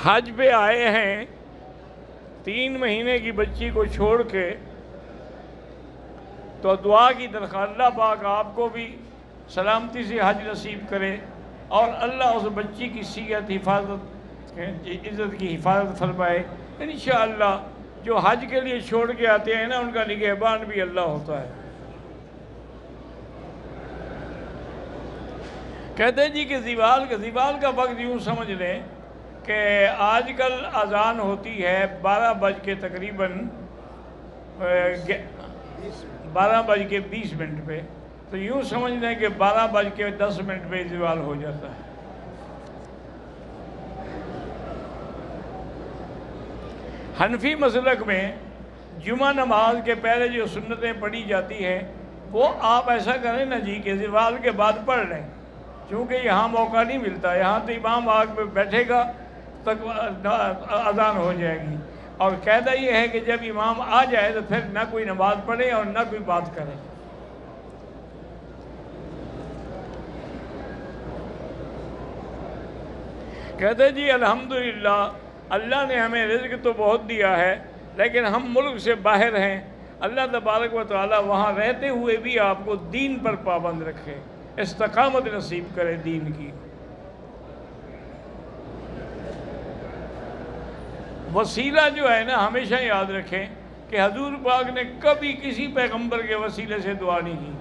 حج پہ آئے ہیں 3 مہینے کی بچی کو چھوڑ کے، تو دعا کی درخواست، اللہ پاک آپ کو بھی سلامتی سے حج نصیب کرے اور اللہ اس بچی کی صحت حفاظت عزت کی حفاظت فرمائے۔ انشاءاللہ جو حج کے لیے چھوڑ کے آتے ہیں نا، ان کا نگہبان بھی اللہ ہوتا ہے۔ کہتے ہیں جی کہ زوال کا وقت یوں سمجھ لیں کہ آج کل اذان ہوتی ہے 12 بج کے تقریباً 12:20 پہ، تو یوں سمجھ لیں کہ 12:10 پہ زوال ہو جاتا ہے۔ حنفی مسلک میں جمعہ نماز کے پہلے جو سنتیں پڑھی جاتی ہیں وہ آپ ایسا کریں نا جی کہ زوال کے بعد پڑھ لیں، چونکہ یہاں موقع نہیں ملتا، یہاں تو امام آگ پہ بیٹھے گا تک اذان ہو جائے گی، اور قاعدہ یہ ہے کہ جب امام آ جائے تو پھر نہ کوئی نماز پڑھے اور نہ کوئی بات کرے۔ کہتے جی الحمدللہ اللہ نے ہمیں رزق تو بہت دیا ہے، لیکن ہم ملک سے باہر ہیں، اللہ تبارک و تعالی وہاں رہتے ہوئے بھی آپ کو دین پر پابند رکھے، استقامت نصیب کرے دین کی۔ وسیلہ جو ہے نا، ہمیشہ یاد رکھیں کہ حضور پاک نے کبھی کسی پیغمبر کے وسیلے سے دعا نہیں کی،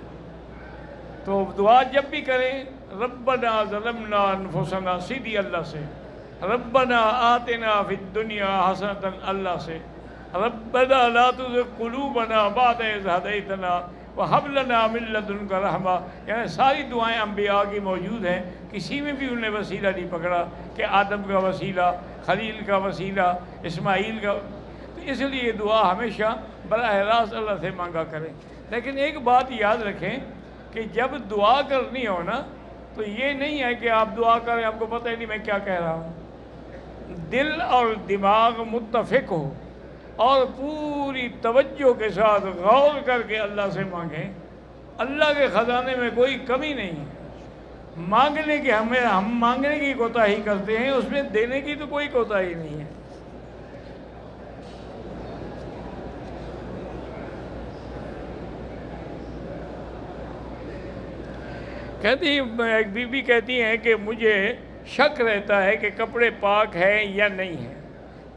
تو دعا جب بھی کریں ربنا ظلمنا انفسنا سیدھی اللہ سے، ربنا آتنا فی الدنیا حسنۃ اللہ سے، ربنا لا تزغ قلوبنا بعد اذ ہدیتنا وہب لنا من لدنک رحمہ، یعنی ساری دعائیں انبیاء کی موجود ہیں، کسی میں بھی انہوں نے وسیلہ نہیں پکڑا کہ آدم کا وسیلہ، خلیل کا وسیلہ، اسماعیل کا، تو اس لیے یہ دعا ہمیشہ براہ راست اللہ سے مانگا کریں۔ لیکن ایک بات یاد رکھیں کہ جب دعا کرنی ہو نا، تو یہ نہیں ہے کہ آپ دعا کریں آپ کو پتہ ہی نہیں میں کیا کہہ رہا ہوں، دل اور دماغ متفق ہو اور پوری توجہ کے ساتھ غور کر کے اللہ سے مانگیں۔ اللہ کے خزانے میں کوئی کمی نہیں ہے، مانگنے کی ہم مانگنے کی کوتاہی کرتے ہیں، اس میں دینے کی تو کوئی کوتاہی نہیں ہے۔ کہتی ایک بی بی کہتی ہیں کہ مجھے شک رہتا ہے کہ کپڑے پاک ہیں یا نہیں ہیں،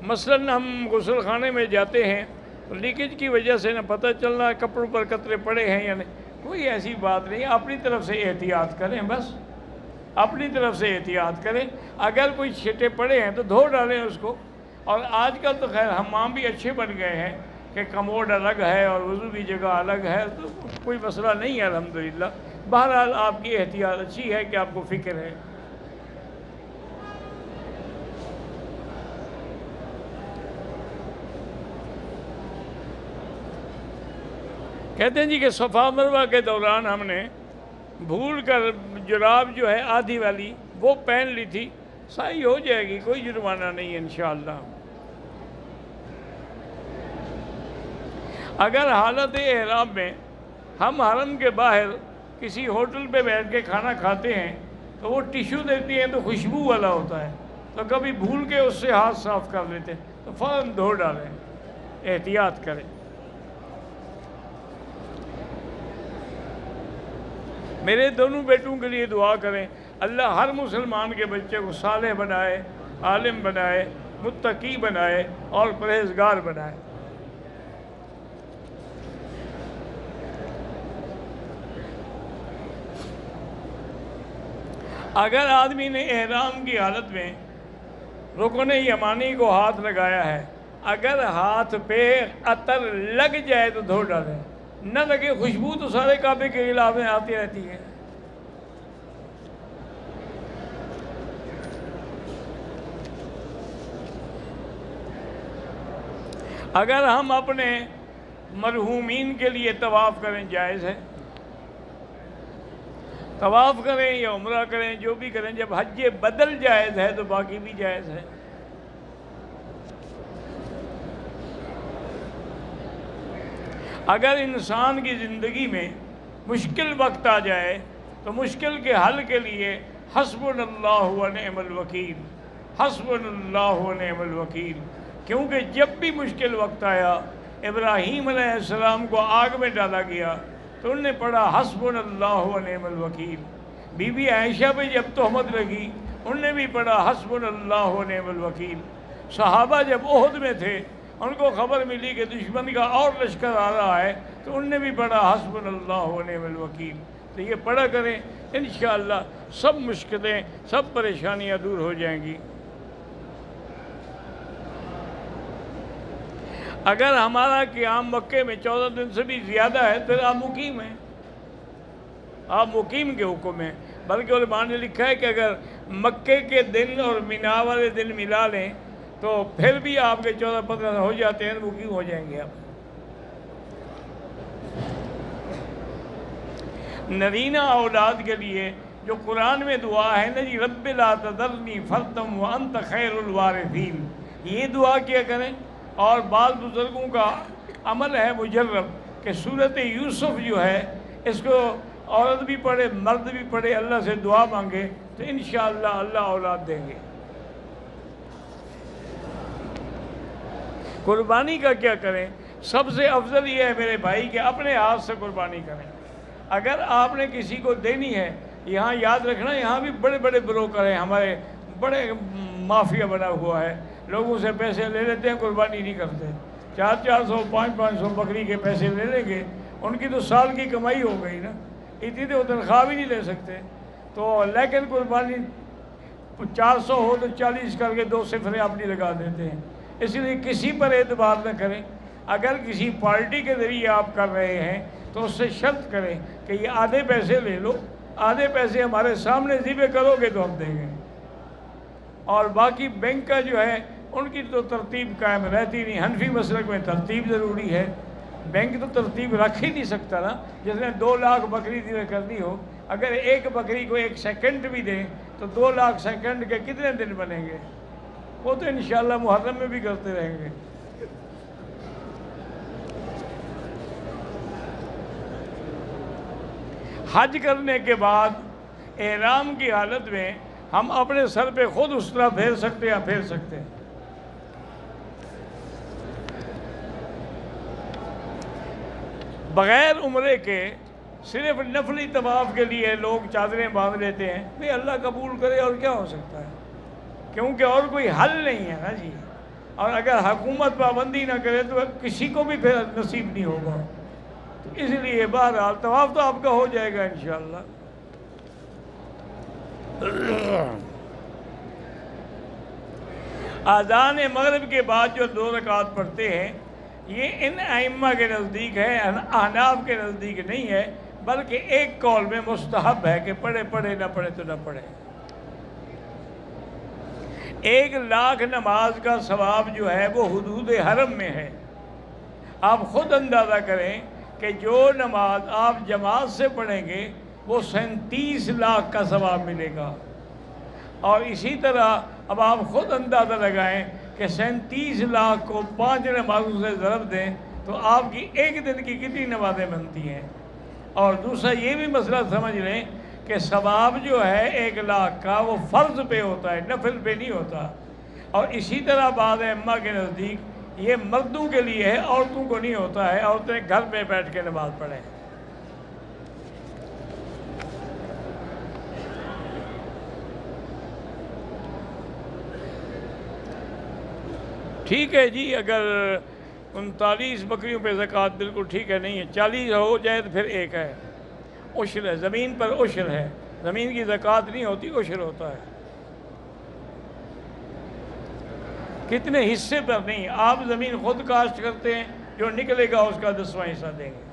مثلاً ہم غسل خانے میں جاتے ہیں تو لیکیج کی وجہ سے نہ پتہ چل رہا ہے کپڑوں پر قطرے پڑے ہیں یا نہیں، کوئی ایسی بات نہیں، اپنی طرف سے احتیاط کریں، بس اپنی طرف سے احتیاط کریں، اگر کوئی چھٹے پڑے ہیں تو دھو ڈالیں اس کو۔ اور آج کل تو خیر حمام بھی اچھے بن گئے ہیں کہ کموڈ الگ ہے اور وضو کی جگہ الگ ہے، تو کوئی مسئلہ نہیں ہے الحمدللہ۔ بہرحال آپ کی احتیاط اچھی ہے کہ آپ کو فکر ہے۔ کہتے ہیں جی کہ صفا مروہ کے دوران ہم نے بھول کر جراب جو ہے آدھی والی وہ پہن لی تھی، صحیح ہو جائے گی، کوئی جرمانہ نہیں ہے انشاءاللہ۔ اگر حالت احرام میں ہم حرم کے باہر کسی ہوٹل پہ بیٹھ کے کھانا کھاتے ہیں تو وہ ٹیشو دیتی ہیں تو خوشبو والا ہوتا ہے، تو کبھی بھول کے اس سے ہاتھ صاف کر لیتے ہیں تو فوراً دھو ڈالیں، احتیاط کریں۔ میرے دونوں بیٹوں کے لیے دعا کریں، اللہ ہر مسلمان کے بچے کو صالح بنائے، عالم بنائے، متقی بنائے اور پرہیزگار بنائے۔ اگر آدمی نے احرام کی حالت میں رکن یمانی کو ہاتھ لگایا ہے، اگر ہاتھ پہ عطر لگ جائے تو دھو ڈالیں، نہ لگے خوشبو تو سارے کعبے کے خلاف میں آتی رہتی ہے۔ اگر ہم اپنے مرحومین کے لیے طواف کریں جائز ہے، طواف کریں یا عمرہ کریں، جو بھی کریں، جب حج بدل جائز ہے تو باقی بھی جائز ہے۔ اگر انسان کی زندگی میں مشکل وقت آ جائے تو مشکل کے حل کے لیے حسبنا اللہ و نعم الوکیل، حسبنا و نعم الوکیل، کیونکہ جب بھی مشکل وقت آیا ابراہیم علیہ السلام کو آگ میں ڈالا گیا تو انہوں نے پڑھا حسبنا و نعم الوکیل۔ بی بی عائشہ پہ جب تہمت لگی انہوں نے بھی پڑھا حسبنا و نعم الوکیل۔ صحابہ جب احد میں تھے ان کو خبر ملی کہ دشمن کا اور لشکر آ رہا ہے تو انہوں نے بھی پڑھا حسبنا و نعم الوکیل۔ تو یہ پڑھا کریں، انشاءاللہ سب مشکلیں سب پریشانیاں دور ہو جائیں گی۔ اگر ہمارا قیام مکے میں 14 دن سے بھی زیادہ ہے پھر آپ مقیم ہیں، آپ مقیم کے حکم ہیں۔ بلکہ علماء نے لکھا ہے کہ اگر مکے کے دن اور مینا والے دن ملا لیں تو پھر بھی آپ کے 14-15 ہو جاتے ہیں، مقیم ہو جائیں گے آپ۔ نرینہ اولاد کے لیے جو قرآن میں دعا ہے نا جی، رب لا تذرنی فردا وانت خیر الوارثین، یہ دعا کیا کریں۔ اور بعض بزرگوں کا عمل ہے مجرب کہ سورۃ یوسف جو ہے اس کو عورت بھی پڑھے مرد بھی پڑھے، اللہ سے دعا مانگے تو انشاءاللہ اللہ اولاد دیں گے۔ قربانی کا کیا کریں؟ سب سے افضل یہ ہے میرے بھائی کہ اپنے ہاتھ سے قربانی کریں۔ اگر آپ نے کسی کو دینی ہے، یہاں یاد رکھنا یہاں بھی بڑے بڑے بروکر ہیں، ہمارے بڑے مافیا بنا ہوا ہے، لوگوں سے پیسے لے لیتے ہیں، قربانی نہیں کرتے، 400 500 بکری کے پیسے لے لیں گے، ان کی تو سال کی کمائی ہو گئی نا، اتنی تو تنخواہ بھی نہیں لے سکتے۔ تو لیکن قربانی 400 ہو تو 40 کر کے 2 صفریں اپنی لگا دیتے ہیں۔ اس لیے کسی پر اعتبار نہ کریں۔ اگر کسی پارٹی کے ذریعے آپ کر رہے ہیں تو اس سے شرط کریں کہ یہ آدھے پیسے لے لو، آدھے پیسے ہمارے سامنے ذبح کرو گے تو ہم دیں گے، اور باقی بینک کا جو ہے ان کی تو ترتیب قائم رہتی نہیں۔ حنفی مسلک میں ترتیب ضروری ہے، بینک تو ترتیب رکھ ہی نہیں سکتا نا۔ جس نے 2 لاکھ بکری ذبح کرنی ہو، اگر ایک بکری کو 1 سیکنڈ بھی دیں تو 2 لاکھ سیکنڈ کے کتنے دن بنیں گے؟ وہ تو انشاءاللہ محرم میں بھی کرتے رہیں گے۔ حج کرنے کے بعد احرام کی حالت میں ہم اپنے سر پہ خود اس طرح پھیر سکتے ہیں یا پھیر سکتے ہیں؟ بغیر عمرے کے صرف نفلی طواف کے لیے لوگ چادریں باندھ لیتے ہیں، بھئی اللہ قبول کرے اور کیا ہو سکتا ہے، کیونکہ اور کوئی حل نہیں ہے نا جی۔ اور اگر حکومت پابندی نہ کرے تو کسی کو بھی پھر نصیب نہیں ہوگا، تو اس لیے بہرحال طواف تو آپ کا ہو جائے گا انشاءاللہ۔ اذان مغرب کے بعد جو 2 رکعت پڑھتے ہیں یہ ان ائمہ کے نزدیک ہے، احناف کے نزدیک نہیں ہے، بلکہ ایک قول میں مستحب ہے کہ پڑھے نہ پڑھے تو نہ پڑھے۔ 1,00,000 نماز کا ثواب جو ہے وہ حدود حرم میں ہے۔ آپ خود اندازہ کریں کہ جو نماز آپ جماعت سے پڑھیں گے وہ 37 لاکھ کا ثواب ملے گا، اور اسی طرح اب آپ خود اندازہ لگائیں کہ 37 لاکھ کو 5 نمازوں سے ضرب دیں تو آپ کی ایک دن کی کتنی نمازیں بنتی ہیں۔ اور دوسرا یہ بھی مسئلہ سمجھ لیں کہ ثواب جو ہے 1,00,000 کا وہ فرض پہ ہوتا ہے، نفل پہ نہیں ہوتا۔ اور اسی طرح بعض ائمہ کے نزدیک یہ مردوں کے لیے ہے، عورتوں کو نہیں ہوتا ہے، عورتیں گھر میں بیٹھ کے نماز پڑھیں۔ ٹھیک ہے جی، اگر 39 بکریوں پہ زکوٰۃ بالکل ٹھیک ہے، نہیں ہے 40 ہو جائے تو پھر ایک ہے، عشر ہے، زمین پر عشر ہے، زمین کی زکوٰۃ نہیں ہوتی، عشر ہوتا ہے۔ کتنے حصے پر نہیں، آپ زمین خود کاشت کرتے ہیں، جو نکلے گا اس کا 10واں حصہ دیں گے۔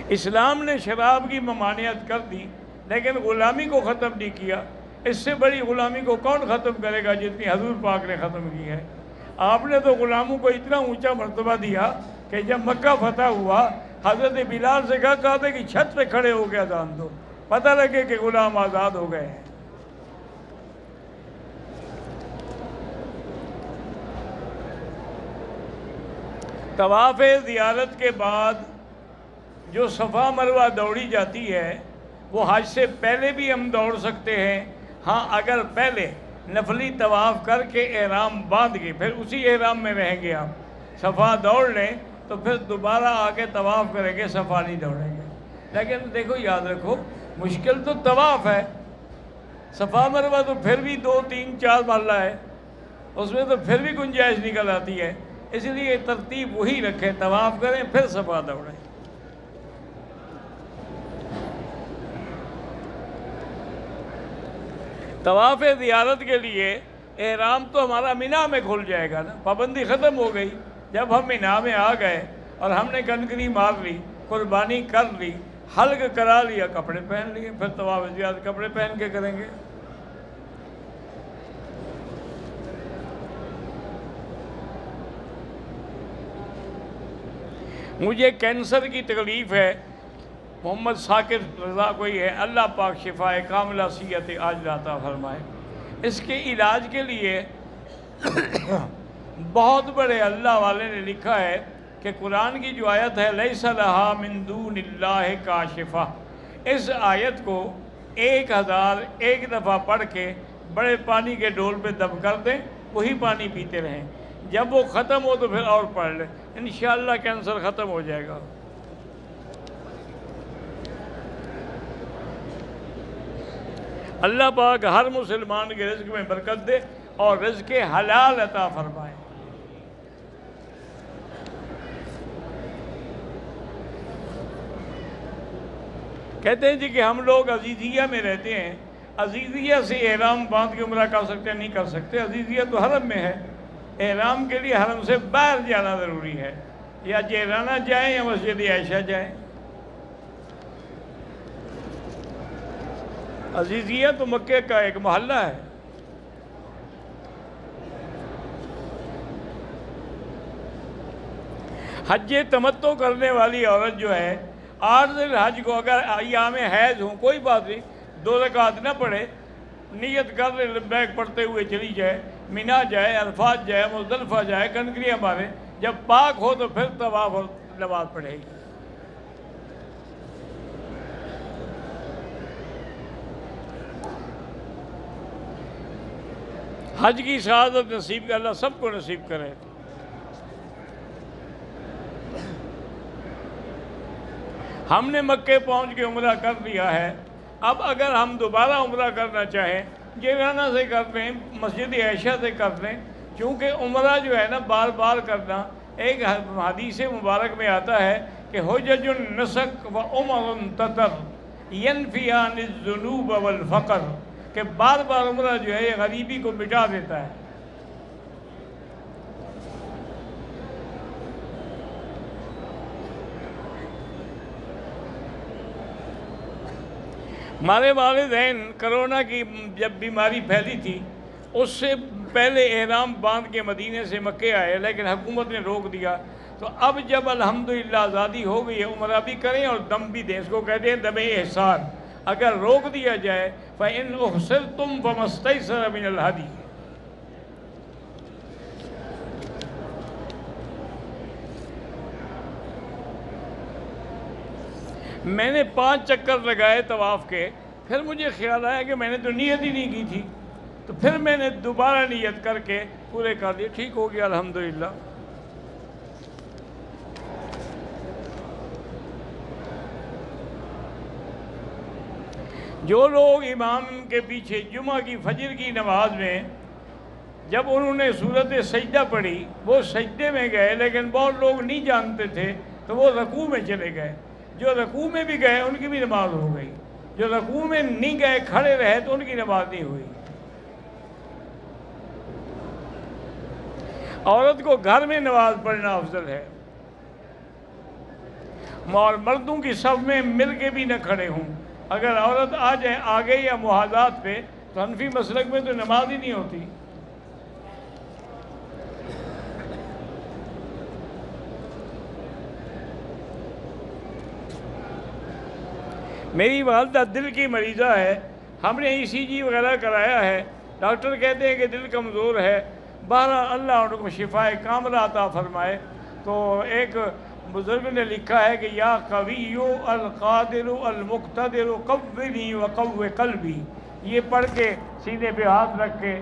اسلام نے شراب کی ممانعت کر دی لیکن غلامی کو ختم نہیں کیا۔ اس سے بڑی غلامی کو کون ختم کرے گا جتنی حضور پاک نے ختم کی ہے۔ آپ نے تو غلاموں کو اتنا اونچا مرتبہ دیا کہ جب مکہ فتح ہوا حضرت بلال سے کہا تھا کہ چھت پہ کھڑے ہو کے اذان دو، پتہ لگے کہ غلام آزاد ہو گئے ہیں۔ طواف زیارت کے بعد جو صفا مروہ دوڑی جاتی ہے وہ حج سے پہلے بھی ہم دوڑ سکتے ہیں، ہاں اگر پہلے نفلی طواف کر کے احرام باندھ کے پھر اسی احرام میں رہیں گے، آپ صفا دوڑ لیں تو پھر دوبارہ آ کے طواف کریں گے، صفا نہیں دوڑیں گے۔ لیکن دیکھو یاد رکھو مشکل تو طواف ہے، صفا مروہ تو پھر بھی 2 3 4 مرلہ ہے، اس میں تو پھر بھی گنجائش نکل آتی ہے، اس لیے ترتیب وہی رکھیں، طواف کریں پھر صفا دوڑیں۔ طواف زیارت کے لیے احرام تو ہمارا مینا میں کھل جائے گا نا، پابندی ختم ہو گئی۔ جب ہم مینا میں آ گئے اور ہم نے کنکری مار لی، قربانی کر لی، حلق کرا لیا، کپڑے پہن لیے، پھر طواف زیارت کپڑے پہن کے کریں گے۔ مجھے کینسر کی تکلیف ہے، محمد ثاقب رضا کوئی ہے، اللہ پاک شفائے کاملہ صحت عاجلہ عطا فرمائے۔ اس کے علاج کے لیے بہت بڑے اللہ والے نے لکھا ہے کہ قرآن کی جو آیت ہے لیس لہا من دون اللہ کاشفہ، اس آیت کو 1001 دفعہ پڑھ کے بڑے پانی کے ڈول پہ دب کر دیں، وہی پانی پیتے رہیں، جب وہ ختم ہو تو پھر اور پڑھ لیں، انشاءاللہ کینسر ختم ہو جائے گا۔ اللہ پاک ہر مسلمان کے رزق میں برکت دے اور رزق حلال عطا فرمائے۔ کہتے ہیں جی کہ ہم لوگ عزیزیہ میں رہتے ہیں، عزیزیہ سے احرام باندھ کے عمرہ کر سکتے ہیں؟ نہیں کر سکتے، عزیزیہ تو حرم میں ہے، احرام کے لیے حرم سے باہر جانا ضروری ہے، یا جیرانہ جائیں یا مسجد عائشہ جائیں۔ عزیزیہ تو مکے کا ایک محلہ ہے۔ حج تمتع کرنے والی عورت جو ہے 8 ذی الحج کو اگر ایام حیض ہوں کوئی بات نہیں، 2 رکعت نہ پڑھے، نیت کر لے، لبیک پڑھتے ہوئے چلی جائے، مینا جائے، عرفات جائے، مزدلفہ جائے، کنکریاں مارے، جب پاک ہو تو پھر طواف اور نماز پڑھے گی۔ حج کی سعادت نصیب کر اللہ سب کو نصیب کرے۔ ہم نے مکے پہنچ کے عمرہ کر لیا ہے، اب اگر ہم دوبارہ عمرہ کرنا چاہیں جیرانہ سے کر لیں، مسجد عائشہ سے کر لیں، چونکہ عمرہ جو ہے نا بار بار کرنا، ایک حدیث مبارک میں آتا ہے کہ حجج النسک و عمر تتر ینفیان الذنوب والفقر، کہ بار بار عمرہ جو ہے یہ غریبی کو مٹا دیتا ہے۔ ہمارے والدین کرونا کی جب بیماری پھیلی تھی اس سے پہلے احرام باندھ کے مدینے سے مکے آئے، لیکن حکومت نے روک دیا، تو اب جب الحمدللہ آزادی ہو گئی ہے عمرہ بھی کریں اور دم بھی دیں، اس کو کہتے ہیں دم احسان۔ اگر روک دیا جائے فَإِنْ أُحْصِرْتُمْ فَمَا اسْتَيْسَرَ مِنَ الْهَدْيِ، میں نے 5 چکر لگائے طواف کے، پھر مجھے خیال آیا کہ میں نے تو نیت ہی نہیں کی تھی، تو پھر میں نے دوبارہ نیت کر کے پورے کر دیے، ٹھیک ہو گیا الحمدللہ۔ جو لوگ امام کے پیچھے جمعہ کی فجر کی نماز میں جب انہوں نے سورت سجدہ پڑھی وہ سجدے میں گئے، لیکن بہت لوگ نہیں جانتے تھے تو وہ رکوع میں چلے گئے، جو رکوع میں بھی گئے ان کی بھی نماز ہو گئی، جو رکوع میں نہیں گئے کھڑے رہے تو ان کی نماز نہیں ہوئی۔ عورت کو گھر میں نماز پڑھنا افضل ہے، اور مردوں کی صف میں مل کے بھی نہ کھڑے ہوں۔ اگر عورت آ جائے آگے یا محاذات پہ تو حنفی مسلک میں تو نماز ہی نہیں ہوتی۔ میری والدہ دل کی مریضہ ہے، ہم نے ECG وغیرہ کرایا ہے، ڈاکٹر کہتے ہیں کہ دل کمزور ہے، بہرحال اللہ ان کو شفائے کاملہ عطا فرمائے۔ تو ایک بزرگ نے لکھا ہے کہ یا قوی القادر المقتدر قوّنی وقوّ قلبی، یہ پڑھ کے سینے پہ ہاتھ رکھ کے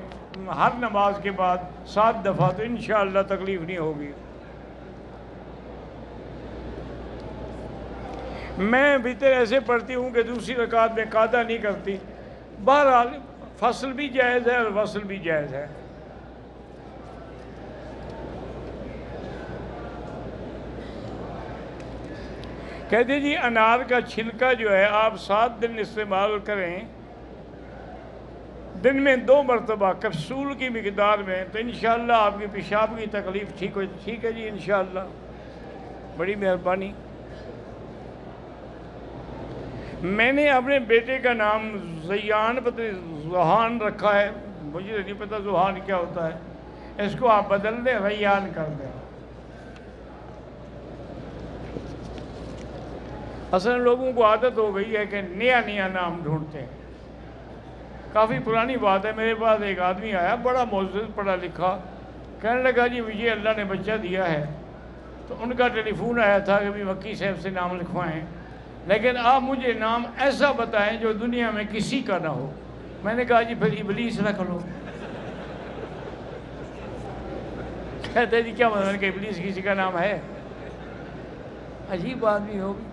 ہر نماز کے بعد 7 دفعہ، تو انشاءاللہ تکلیف نہیں ہوگی۔ میں وتر ایسے پڑھتی ہوں کہ دوسری رکعت میں قاعدہ نہیں کرتی۔ بہرحال فصل بھی جائز ہے اور وصل بھی جائز ہے۔ کہتے جی انار کا چھلکا جو ہے آپ 7 دن استعمال کریں، دن میں 2 مرتبہ کیپسول کی مقدار میں، تو انشاءاللہ آپ کی پیشاب کی تکلیف ٹھیک ہے جی انشاءاللہ۔ بڑی مہربانی۔ میں نے اپنے بیٹے کا نام زیان زوحان رکھا ہے، مجھے نہیں پتہ زوحان کیا ہوتا ہے، اس کو آپ بدل دیں، ریان کر دیں۔ اصل لوگوں کو عادت ہو گئی ہے کہ نیا نیا نام ڈھونڈتے ہیں۔ کافی پرانی بات ہے، میرے پاس ایک آدمی آیا بڑا معزز پڑھا لکھا، کہنے لگا جی مجھے اللہ نے بچہ دیا ہے، تو ان کا ٹیلی فون آیا تھا کہ بھی مکی صاحب سے نام لکھوائیں، لیکن آپ مجھے نام ایسا بتائیں جو دنیا میں کسی کا نہ ہو۔ میں نے کہا جی پھر ابلیس رکھ لو۔ کہتے جی کیا مطلب کہ ابلیس کسی کا نام ہے؟ عجیب بات بھی ہوگی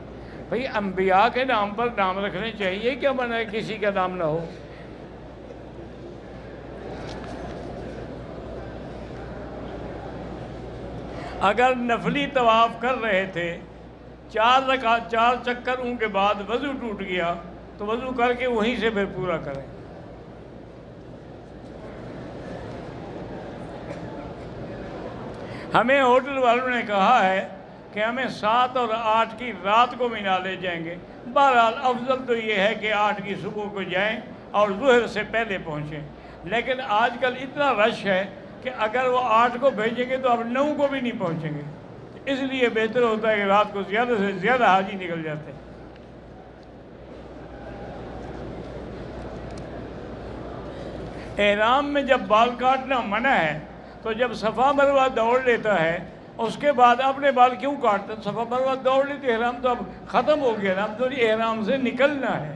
بھئی، انبیاء کے نام پر نام رکھنے چاہیے، کیا منع ہے کسی کا نام نہ ہو؟ اگر نفلی طواف کر رہے تھے، 4 چکروں کے بعد وضو ٹوٹ گیا تو وضو کر کے وہیں سے پھر پورا کریں۔ ہمیں ہوٹل والوں نے کہا ہے کہ ہمیں 7 اور 8 کی رات کو مینا لے جائیں گے۔ بہرحال افضل تو یہ ہے کہ 8 کی صبح کو جائیں اور ظہر سے پہلے پہنچیں، لیکن آج کل اتنا رش ہے کہ اگر وہ 8 کو بھیجیں گے تو اب 9 کو بھی نہیں پہنچیں گے، اس لیے بہتر ہوتا ہے کہ رات کو زیادہ سے زیادہ حاجی نکل جاتے ہیں۔ احرام میں جب بال کاٹنا منع ہے تو جب صفا مروہ دوڑ لیتا ہے اس کے بعد اپنے بال کیوں کاٹتے ہیں؟ صفا مروہ دوڑ لیتے، احرام تو اب ختم ہو گیا نا، اب تو احرام سے نکلنا ہے۔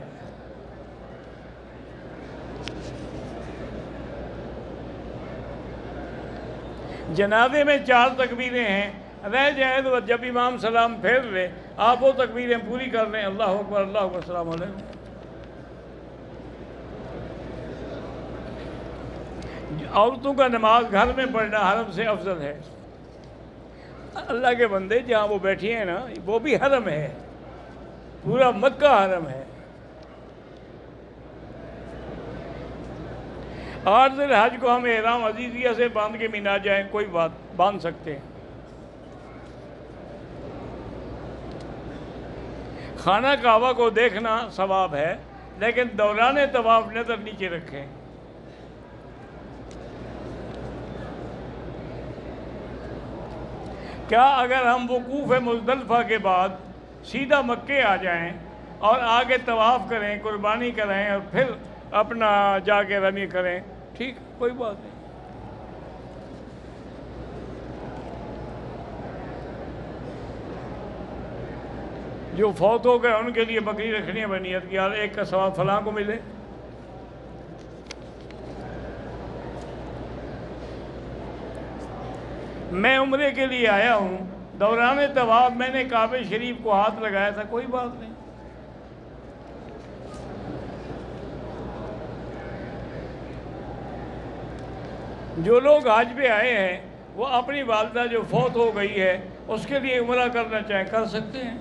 جنازے میں 4 تکبیریں ہیں، رہ جائیں تو جب امام سلام پھیر لے آپ وہ تکبیریں پوری کر لیں، اللہ اکبر اللہ اکبر السلام علیکم۔ عورتوں کا نماز گھر میں پڑھنا حرم سے افضل ہے۔ اللہ کے بندے جہاں وہ بیٹھی ہیں نا وہ بھی حرم ہے، پورا مکہ حرم ہے۔ 8 ذی الحج کو ہم احرام عزیزیہ سے باندھ کے مینا جائیں، کوئی بات باندھ سکتے ہیں۔ خانہ کعبہ کو دیکھنا ثواب ہے، لیکن دوران طواف نظر نیچے رکھیں۔ کیا اگر ہم وقوف مزدلفہ کے بعد سیدھا مکے آ جائیں اور آگے طواف کریں، قربانی کریں اور پھر اپنا جا کے رمی کریں؟ ٹھیک، کوئی بات نہیں۔ جو فوت ہو گئے ان کے لیے بکری رکھنی ہے بنیت کی، اور ایک کا ثواب فلاں کو ملے۔ میں عمرے کے لیے آیا ہوں، دوران طواف میں نے کعبہ شریف کو ہاتھ لگایا تھا، کوئی بات نہیں۔ جو لوگ حج پہ آئے ہیں وہ اپنی والدہ جو فوت ہو گئی ہے اس کے لیے عمرہ کرنا چاہیں کر سکتے ہیں۔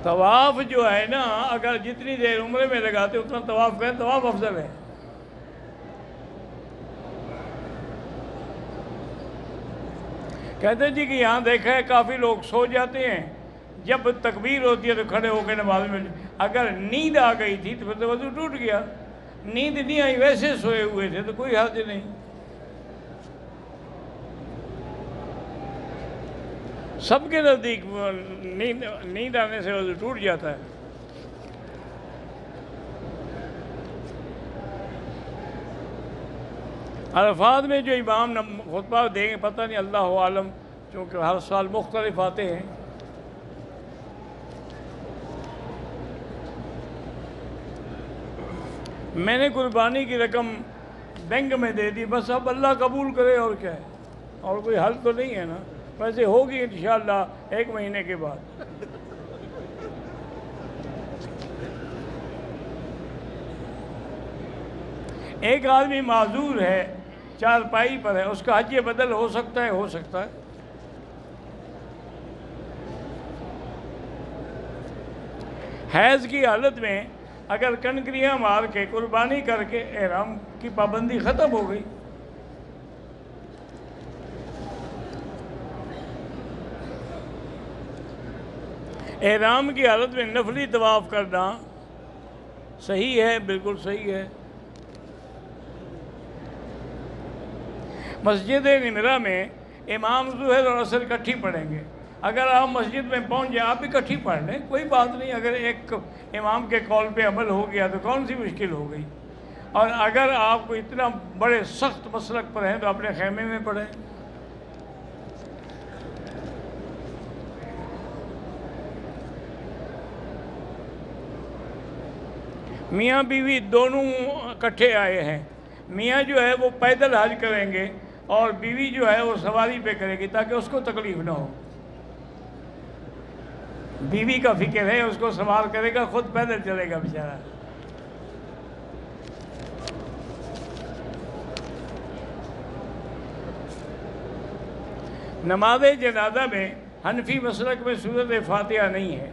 طواف جو ہے نا، اگر جتنی دیر عمرے میں لگاتے اتنا طواف کریں، طواف افضل ہے۔ کہتے جی کہ یہاں دیکھا ہے کافی لوگ سو جاتے ہیں، جب تکبیر ہوتی ہے تو کھڑے ہو کے نماز میں، اگر نیند آ گئی تھی تو پھر تو وضو ٹوٹ گیا، نیند نہیں آئی ویسے سوئے ہوئے تھے تو کوئی حرج نہیں۔ سب کے نزدیک نیند آنے سے وضو ٹوٹ جاتا ہے۔ عرفات میں جو امام خطبہ دیں گے پتہ نہیں، اللہ عالم، چونکہ ہر سال مختلف آتے ہیں۔ میں نے قربانی کی رقم بینک میں دے دی، بس اب اللہ قبول کرے، اور کیا ہے، اور کوئی حل تو نہیں ہے نا، ویسے ہوگی انشاءاللہ 1 مہینے کے بعد۔ ایک آدمی معذور ہے، چارپائی پر ہے، اس کا حج بدل ہو سکتا ہے؟ ہو سکتا ہے۔ حیض کی حالت میں اگر کنکریاں مار کے قربانی کر کے احرام کی پابندی ختم ہو گئی۔ احرام کی حالت میں نفلی طواف کرنا صحیح ہے، بالکل صحیح ہے۔ مسجد نمرہ میں امام ظہر اور عصر اکٹھی پڑھیں گے، اگر آپ مسجد میں پہنچ جائیں آپ اکٹھی پڑھ لیں، کوئی بات نہیں، اگر ایک امام کے قول پہ عمل ہو گیا تو کون سی مشکل ہو گئی، اور اگر آپ کو اتنا بڑے سخت مسلک پر ہیں تو اپنے خیمے میں پڑھیں۔ میاں بیوی دونوں اکٹھے آئے ہیں، میاں جو ہے وہ پیدل حج کریں گے اور بیوی جو ہے وہ سواری پہ کرے گی تاکہ اس کو تکلیف نہ ہو۔ بیوی کا فکر ہے، اس کو سوار کرے گا، خود پیدل چلے گا بیچارہ۔ نماز جنازہ میں حنفی مسلک میں سورۃ فاتحہ نہیں ہے۔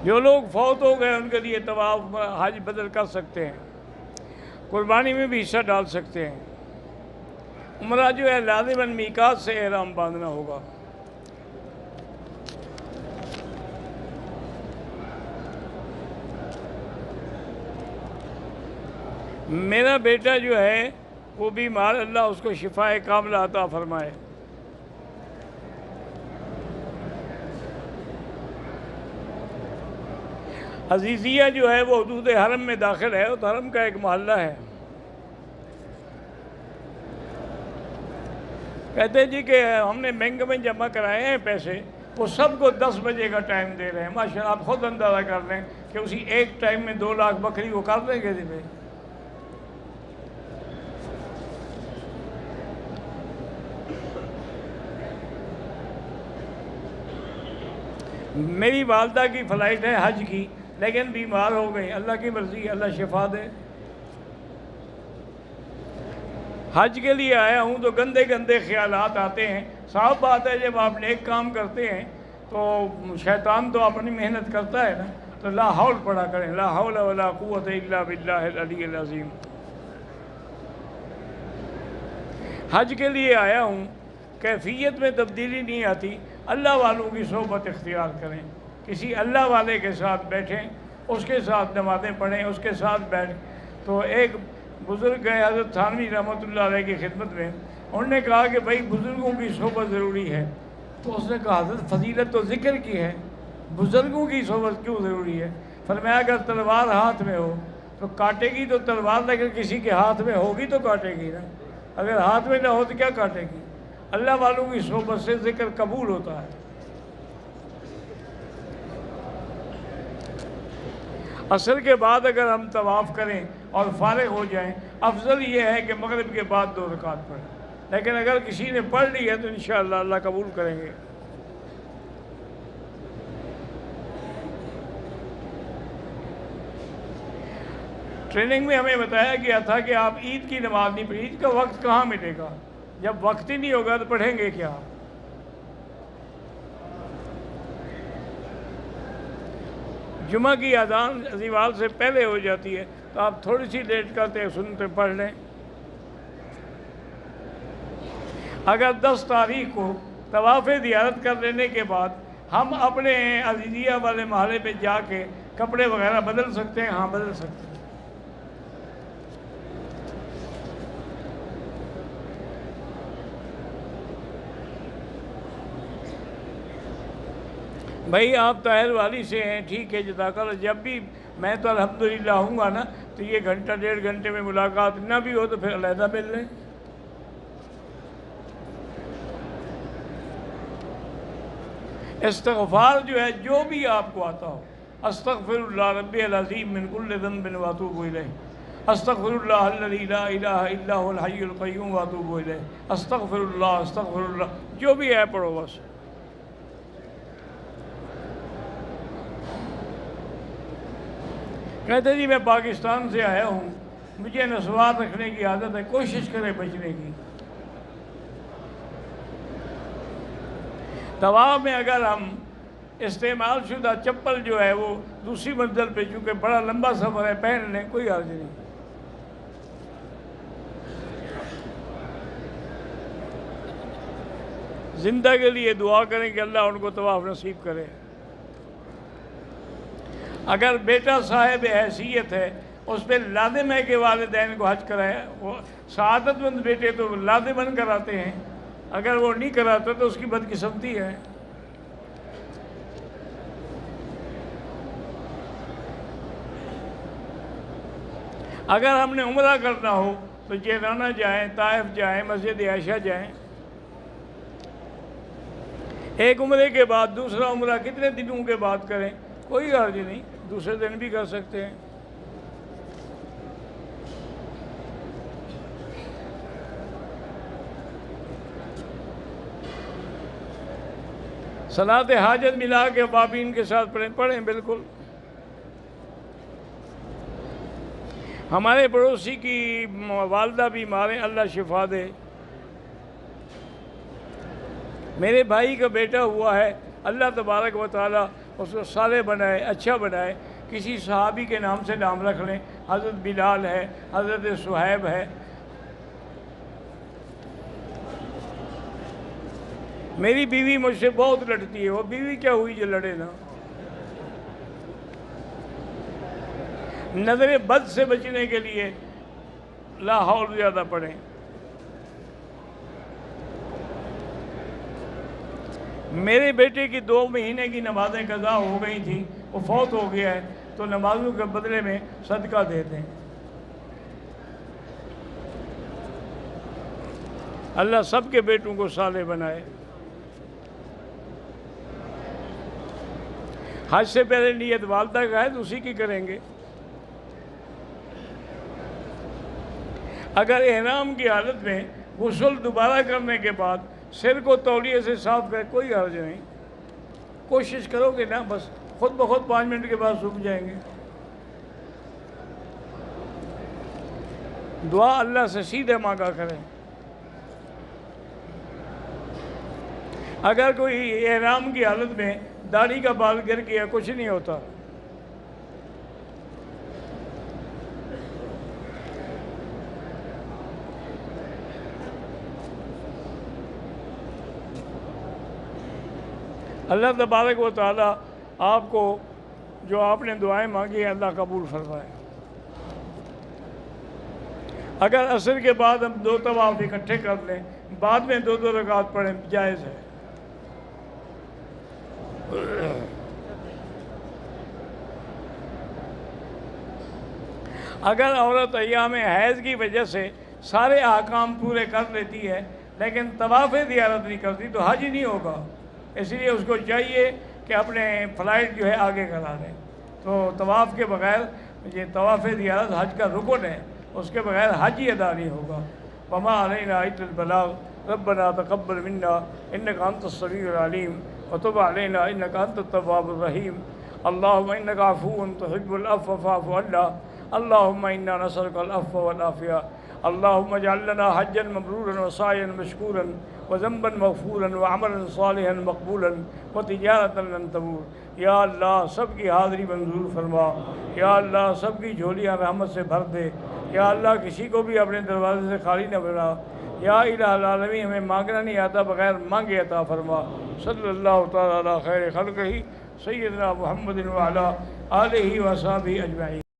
جو لوگ فوت ہو گئے ان کے لیے طواف حج بدل کر سکتے ہیں، قربانی میں بھی حصہ ڈال سکتے ہیں۔ عمرہ جو ہے لازماً میقات سے احرام باندھنا ہوگا۔ میرا بیٹا جو ہے وہ بیمار، اللہ اس کو شفاء کاملہ عطا فرمائے۔ عزیزیہ جو ہے وہ حدود حرم میں داخل ہے، تو حرم کا ایک محلہ ہے۔ کہتے ہیں جی کہ ہم نے بینک میں جمع کرائے ہیں پیسے، وہ سب کو 10 بجے کا ٹائم دے رہے ہیں۔ ماشاءاللہ آپ خود اندازہ کر لیں کہ اسی ایک ٹائم میں 2 لاکھ بکری وہ کر دیں گے دن میں۔ میری والدہ کی فلائٹ ہے حج کی، لیکن بیمار ہو گئی، اللہ کی مرضی، اللہ شفا دے۔ حج کے لیے آیا ہوں تو گندے گندے خیالات آتے ہیں۔ صاف بات ہے جب آپ نیک کام کرتے ہیں تو شیطان تو اپنی محنت کرتا ہے نا، تو لا حول پڑھا کریں، لا حول ولا قوت الا باللہ العلی العظیم۔ حج کے لیے آیا ہوں، کیفیت میں تبدیلی نہیں آتی، اللہ والوں کی صحبت اختیار کریں، کسی اللہ والے کے ساتھ بیٹھیں، اس کے ساتھ نمازیں پڑھیں، اس کے ساتھ بیٹھ۔ تو ایک بزرگ گئے حضرت تھانوی رحمۃ اللہ علیہ کی خدمت میں، انہوں نے کہا کہ بھائی بزرگوں کی صحبت ضروری ہے، تو اس نے کہا حضرت فضیلت تو ذکر کی ہے، بزرگوں کی صحبت کیوں ضروری ہے؟ فرمایا اگر تلوار ہاتھ میں ہو تو کاٹے گی تو تلوار، لیکن کسی کے ہاتھ میں ہوگی تو کاٹے گی نا، اگر ہاتھ میں نہ ہو تو کیا کاٹے گی؟ اللہ والوں کی صحبت سے ذکر قبول ہوتا ہے۔ عصر کے بعد اگر ہم طواف کریں اور فارغ ہو جائیں، افضل یہ ہے کہ مغرب کے بعد 2 رکعت پڑھیں، لیکن اگر کسی نے پڑھ لی ہے تو انشاءاللہ اللہ قبول کریں گے۔ ٹریننگ میں ہمیں بتایا گیا تھا کہ آپ عید کی نماز نہیں پڑھیں، عید کا وقت کہاں ملے گا؟ جب وقت ہی نہیں ہوگا تو پڑھیں گے کیا؟ جمعہ کی اذان زوال سے پہلے ہو جاتی ہے تو آپ تھوڑی سی لیٹ کرتے سنتے پڑھ لیں۔ اگر 10 تاریخ کو طواف زیارت کر لینے کے بعد ہم اپنے عزیزیہ والے محلے پہ جا کے کپڑے وغیرہ بدل سکتے ہیں؟ ہاں بدل سکتے ہیں۔ بھائی آپ طاہر والی سے ہیں، ٹھیک ہے، جزاک اللہ، جب بھی میں تو الحمدللہ ہوں گا نا، تو یہ گھنٹہ 1.5 گھنٹے میں ملاقات نہ بھی ہو تو پھر علیحدہ مل لیں۔ استغفار جو ہے، جو بھی آپ کو آتا ہو، استغفر اللہ ربی العظیم من کل ذنب واتوب الیہ، استغفر اللہ الذی لا الہ الا هو الحی القیوم واتوب الیہ، استغفر اللہ، جو بھی ہے پڑھو بس۔ کہتے جی میں پاکستان سے آیا ہوں، مجھے نسوار رکھنے کی عادت ہے، کوشش کرے بچنے کی۔ طواف میں اگر ہم استعمال شدہ چپل جو ہے وہ دوسری منزل پہ، چونکہ بڑا لمبا سفر ہے، پہن لیں، کوئی حرج نہیں۔ زندہ کے لیے دعا کریں کہ اللہ ان کو طواف نصیب کرے۔ اگر بیٹا صاحب حیثیت ہے، اس پہ لازم ہے کہ والدین کو حج کرائے، وہ سعادت مند بیٹے تو لازماً کراتے ہیں، اگر وہ نہیں کراتا تو اس کی بدقسمتی ہے۔ اگر ہم نے عمرہ کرنا ہو تو جیرانہ جائیں، طائف جائیں، مسجد عائشہ جائیں۔ ایک عمرے کے بعد دوسرا عمرہ کتنے دنوں کے بعد کریں، کوئی حرج نہیں، دوسرے دن بھی کر سکتے ہیں۔ صلاۃ حاجت ملا کے بابین کے ساتھ پڑھیں بالکل۔ ہمارے پڑوسی کی والدہ بیمار ہیں، اللہ شفا دے۔ میرے بھائی کا بیٹا ہوا ہے، اللہ تبارک و تعالیٰ اس کو صالح بنائے، اچھا بنائے۔ کسی صحابی کے نام سے نام رکھ لیں، حضرت بلال ہے، حضرت صہیب ہے۔ میری بیوی مجھ سے بہت لڑتی ہے، وہ بیوی کیا ہوئی جو لڑے نا۔ نظر بد سے بچنے کے لیے لا حول زیادہ پڑھیں۔ میرے بیٹے کی 2 مہینے کی نمازیں قضا ہو گئی تھیں، وہ فوت ہو گیا ہے، تو نمازوں کے بدلے میں صدقہ دے دیں۔ اللہ سب کے بیٹوں کو صالح بنائے۔ حج سے پہلے نیت والدہ کا ہے تو اسی کی کریں گے۔ اگر احرام کی حالت میں غسل دوبارہ کرنے کے بعد سر کو تولیے سے صاف کرے، کوئی حرج نہیں، کوشش کرو گے نا، بس خود بخود 5 منٹ کے بعد سوکھ جائیں گے۔ دعا اللہ سے سیدھے مانگا کریں۔ اگر کوئی احرام کی حالت میں داڑھی کا بال گر گیا، کچھ نہیں ہوتا۔ اللہ تبارک و تعالیٰ آپ کو جو آپ نے دعائیں مانگی ہیں اللہ قبول فرمائے۔ اگر عصر کے بعد ہم 2 طواف اکٹھے کر لیں، بعد میں 2 رکعت پڑھیں، جائز ہے۔ اگر عورت ایام حیض کی وجہ سے سارے احکام پورے کر لیتی ہے لیکن طواف زیارت نہیں کرتی تو حج نہیں ہوگا، اس لیے اس کو چاہیے کہ اپنے فلائٹ جو ہے آگے کرا دیں۔ تو طواف کے بغیر، یہ طواف زیارت حج کا رکن ہے، اس کے بغیر حج ہی ادا نہیں ہوگا۔ وما علینا الا البلاغ ربنا تقبل منا انک انت السمیع العلیم وتب علینا انک انت التواب الرحیم اللہم انک عفو تحب العفو فاعف عنا اللہم انا نسألک العفو والعافیہ اللہم اجعل لنا حجا مبرورا وسعیا مشکورا وذنبا مغفورا وعملا صالحا مقبولا وتجارتا لن تبور۔ یا اللہ سب کی حاضری منظور فرما، یا اللہ سب کی جھولیاں رحمت سے بھر دے، یا اللہ کسی کو بھی اپنے دروازے سے خالی نہ بنا، یا الہ العالمین ہمیں مانگنا نہیں آتا، بغیر مانگے عطا فرما۔ صلی اللہ تعالیٰ علی خیر خلقہ سیدنا محمد وعلی آلہ وصحبہ اجمعین۔